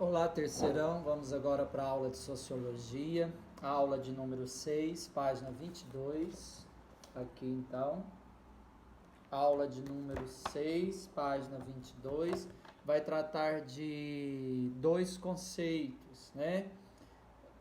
Olá, terceirão. Vamos agora para a aula de Sociologia, aula de número 6, página 22. Aqui então, aula de número 6, página 22. Vai tratar de dois conceitos, né?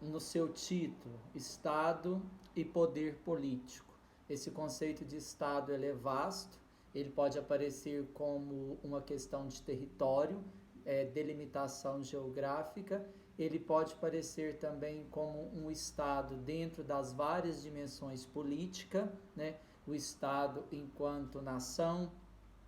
No seu título, Estado e Poder Político. Esse conceito de Estado ele é vasto, ele pode aparecer como uma questão de território, delimitação geográfica, ele pode aparecer também como um Estado dentro das várias dimensões políticas, né? O Estado enquanto nação,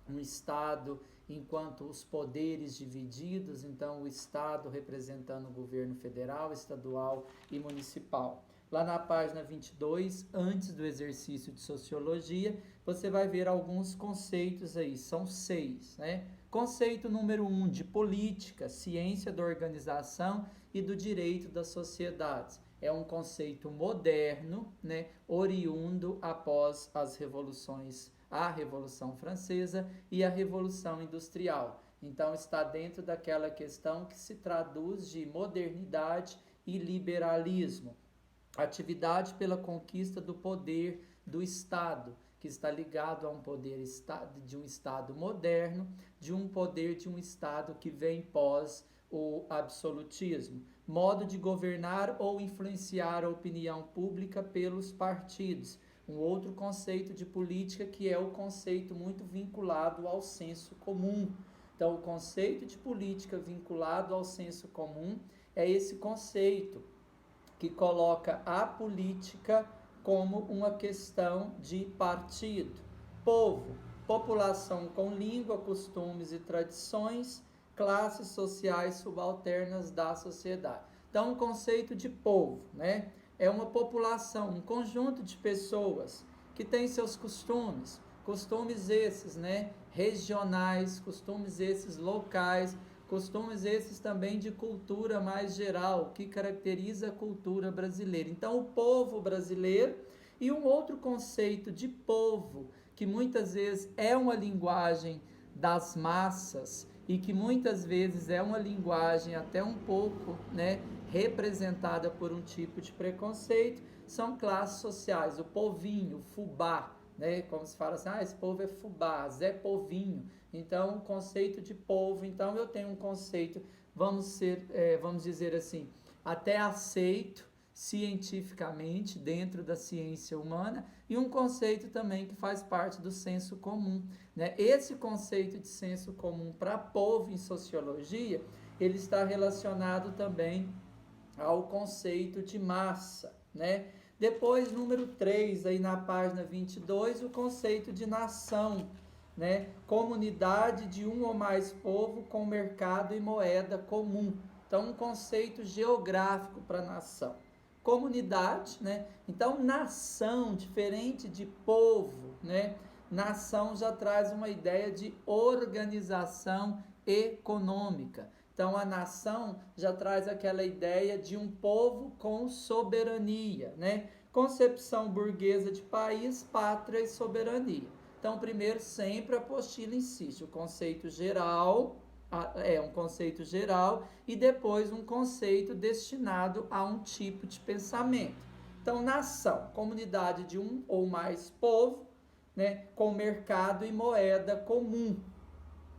um Estado enquanto os poderes divididos, então o Estado representando o governo federal, estadual e municipal. Lá na página 22, antes do exercício de Sociologia, você vai ver alguns conceitos aí, são 6, né? Conceito número 1, de política, ciência da organização e do direito das sociedades. É um conceito moderno, né, oriundo após as revoluções, a Revolução Francesa e a Revolução Industrial. Então está dentro daquela questão que se traduz de modernidade e liberalismo. Atividade pela conquista do poder do Estado, que está ligado a um poder de um Estado moderno, de um poder de um Estado que vem pós o absolutismo. Modo de governar ou influenciar a opinião pública pelos partidos. Um outro conceito de política que é o conceito muito vinculado ao senso comum. Então, o conceito de política vinculado ao senso comum é esse conceito que coloca a política como uma questão de partido. Povo, população com língua, costumes e tradições, classes sociais subalternas da sociedade. Então, o conceito de povo, né, é uma população, um conjunto de pessoas que tem seus costumes, costumes esses, né, regionais, costumes esses locais, costumes esses também de cultura mais geral, que caracteriza a cultura brasileira. Então, o povo brasileiro e um outro conceito de povo, que muitas vezes é uma linguagem das massas e que muitas vezes é uma linguagem até um pouco, né, representada por um tipo de preconceito, são classes sociais, o povinho, o fubá, né? Como se fala assim, esse povo é fubá, Zé Povinho. Então, o conceito de povo, então eu tenho um conceito, vamos dizer assim, até aceito cientificamente dentro da ciência humana e um conceito também que faz parte do senso comum, né? Esse conceito de senso comum para povo em sociologia, ele está relacionado também ao conceito de massa, né? Depois, número 3, aí na página 22, o conceito de nação, né? Comunidade de um ou mais povo com mercado e moeda comum. Então, um conceito geográfico para nação. Comunidade, né? Então, nação, diferente de povo, né? Nação já traz uma ideia de organização econômica. Então, a nação já traz aquela ideia de um povo com soberania, né? Concepção burguesa de país, pátria e soberania. Então, primeiro, sempre a apostila insiste, o conceito geral, um conceito geral, e depois um conceito destinado a um tipo de pensamento. Então, nação, comunidade de um ou mais povo, né, com mercado e moeda comum.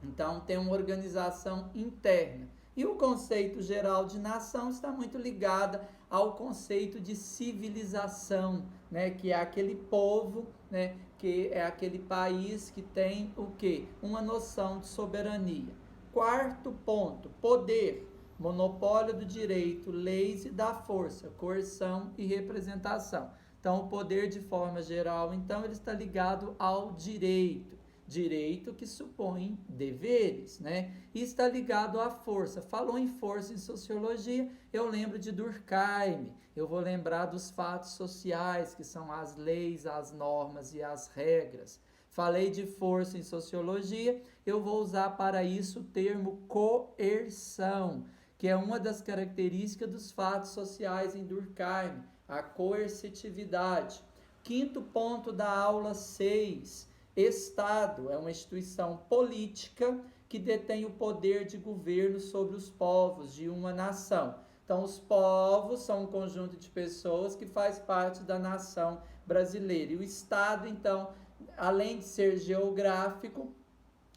Então, tem uma organização interna. E o conceito geral de nação está muito ligado ao conceito de civilização, né, que é aquele povo, né, que é aquele país que tem o quê? Uma noção de soberania. Quarto ponto, poder, monopólio do direito, leis e da força, coerção e representação. Então, o poder de forma geral, então, ele está ligado ao direito. Direito que supõe deveres, né? E está ligado à força. Falou em força em sociologia, eu lembro de Durkheim, eu vou lembrar dos fatos sociais, que são as leis, as normas e as regras. Falei de força em sociologia, eu vou usar para isso o termo coerção, que é uma das características dos fatos sociais em Durkheim, a coercitividade. Quinto ponto da aula 6, Estado é uma instituição política que detém o poder de governo sobre os povos de uma nação. Então, os povos são um conjunto de pessoas que faz parte da nação brasileira. E o Estado, então, além de ser geográfico,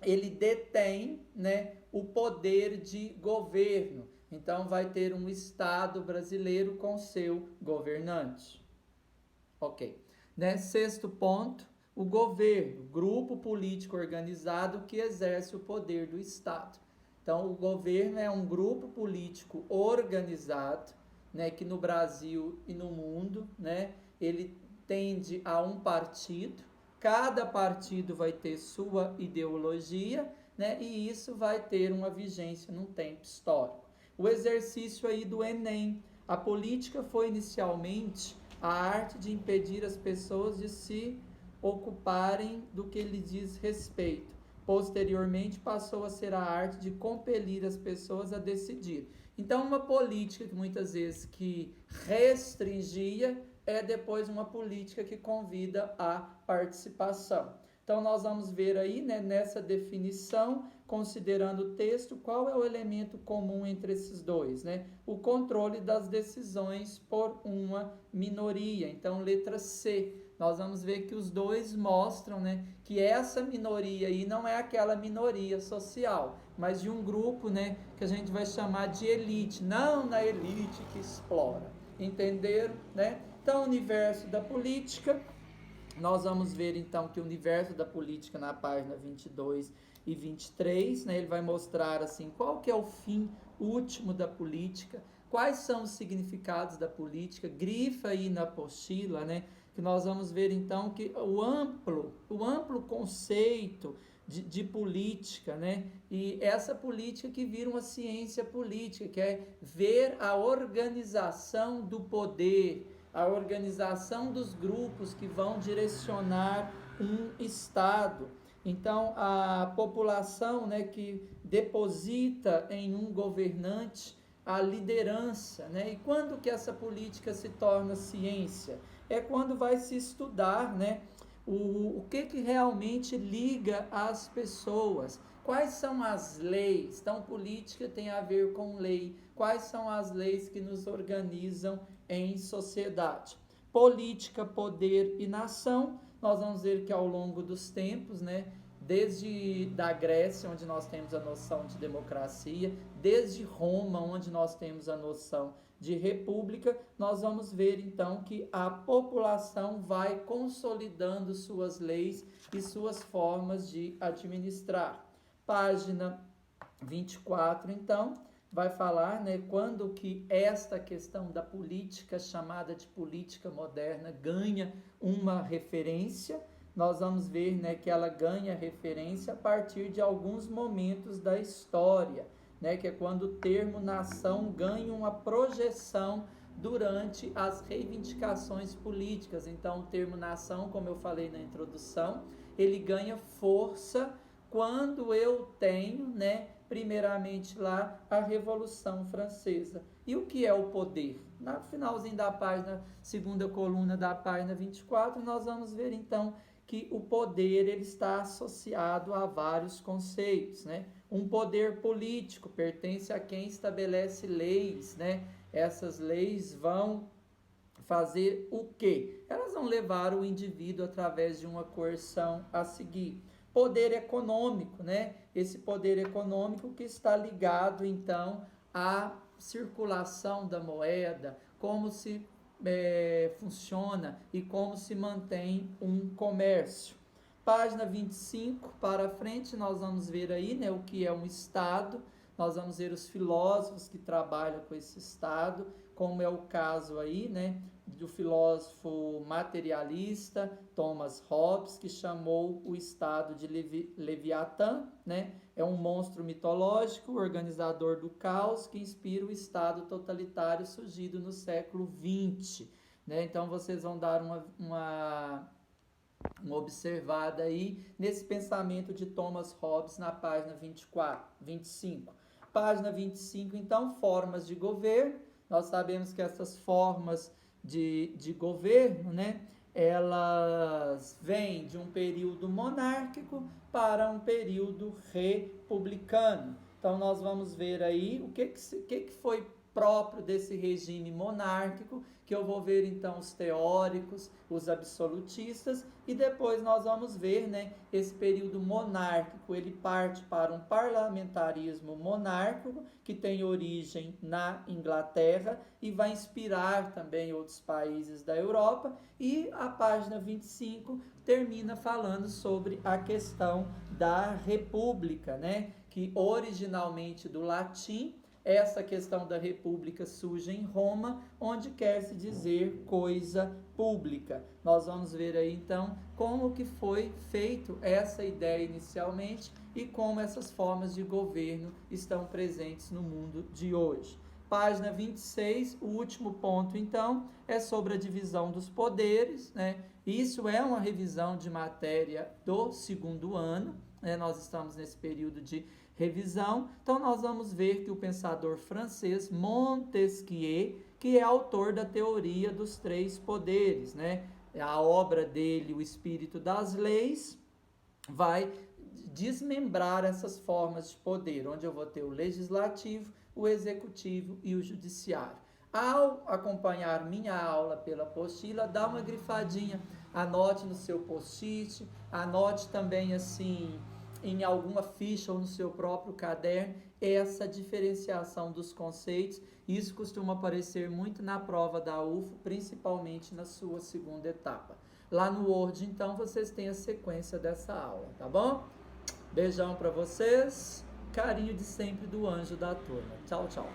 ele detém, né, o poder de governo. Então, vai ter um Estado brasileiro com seu governante. Ok. Né? Sexto ponto, o governo, grupo político organizado que exerce o poder do Estado. Então, o governo é um grupo político organizado, né, que no Brasil e no mundo, né, ele tende a um partido. Cada partido vai ter sua ideologia, né, e isso vai ter uma vigência num tempo histórico. O exercício aí do Enem. A política foi inicialmente a arte de impedir as pessoas de se ocuparem do que lhes diz respeito. Posteriormente, passou a ser a arte de compelir as pessoas a decidir. Então, uma política que muitas vezes que restringia é depois uma política que convida à participação. Então, nós vamos ver aí, né, nessa definição, considerando o texto, qual é o elemento comum entre esses dois, né? O controle das decisões por uma minoria. Então, letra C. Nós vamos ver que os dois mostram, né, que essa minoria aí não é aquela minoria social, mas de um grupo, né, que a gente vai chamar de elite, não na elite que explora. Entenderam, né? Então, o universo da política, nós vamos ver então que o universo da política na página 22 e 23, né, ele vai mostrar assim qual que é o fim último da política, quais são os significados da política, grifa aí na apostila, né, que nós vamos ver então que o amplo conceito de política, né, e essa política que vira uma ciência política, que é ver a organização do poder, a organização dos grupos que vão direcionar um Estado. Então, a população, né, que deposita em um governante a liderança, né? E quando que essa política se torna ciência? É quando vai se estudar, né, o que realmente liga as pessoas. Quais são as leis? Então, política tem a ver com lei. Quais são as leis que nos organizam em sociedade? Política, poder e nação. Nós vamos ver que ao longo dos tempos, né, desde da Grécia, onde nós temos a noção de democracia, desde Roma, onde nós temos a noção de república, nós vamos ver então que a população vai consolidando suas leis e suas formas de administrar. Página 24, então, vai falar, né, quando que esta questão da política, chamada de política moderna, ganha uma referência. Nós vamos ver, né, que ela ganha referência a partir de alguns momentos da história, né, que é quando o termo nação ganha uma projeção durante as reivindicações políticas. Então, o termo nação, como eu falei na introdução, ele ganha força quando eu tenho, né, primeiramente lá, a Revolução Francesa. E o que é o poder? No finalzinho da página, segunda coluna da página 24, nós vamos ver então que o poder ele está associado a vários conceitos, né? Um poder político pertence a quem estabelece leis, né? Essas leis vão fazer o quê? Elas vão levar o indivíduo através de uma coerção a seguir. Poder econômico, né? Esse poder econômico que está ligado, então, à circulação da moeda, como se funciona e como se mantém um comércio. Página 25 para frente, nós vamos ver aí, né, o que é um Estado, nós vamos ver os filósofos que trabalham com esse Estado, como é o caso aí, né, do filósofo materialista Thomas Hobbes, que chamou o Estado de Leviatã, né, é um monstro mitológico, organizador do caos, que inspira o Estado totalitário surgido no século XX, né, então vocês vão dar uma observada aí nesse pensamento de Thomas Hobbes na página 25. Página 25, então, formas de governo. Nós sabemos que essas formas de governo, né, elas vêm de um período monárquico para um período republicano. Então, nós vamos ver aí o que foi próprio desse regime monárquico, que eu vou ver então os teóricos, os absolutistas, e depois nós vamos ver, né, esse período monárquico, ele parte para um parlamentarismo monárquico, que tem origem na Inglaterra e vai inspirar também outros países da Europa, e a página 25 termina falando sobre a questão da república, né, que originalmente do latim. Essa questão da república surge em Roma, onde quer se dizer coisa pública. Nós vamos ver aí então como que foi feito essa ideia inicialmente e como essas formas de governo estão presentes no mundo de hoje. Página 26, o último ponto então é sobre a divisão dos poderes, né? Isso é uma revisão de matéria do segundo ano, né? Nós estamos nesse período de revisão. Então, nós vamos ver que o pensador francês Montesquieu, que é autor da teoria dos três poderes, né? A obra dele, O Espírito das Leis, vai desmembrar essas formas de poder, onde eu vou ter o legislativo, o executivo e o judiciário. Ao acompanhar minha aula pela apostila, dá uma grifadinha, anote no seu post-it, anote também assim em alguma ficha ou no seu próprio caderno, essa diferenciação dos conceitos. Isso costuma aparecer muito na prova da UFO, principalmente na sua segunda etapa. Lá no Word, então, vocês têm a sequência dessa aula, tá bom? Beijão para vocês, carinho de sempre do anjo da turma. Tchau, tchau.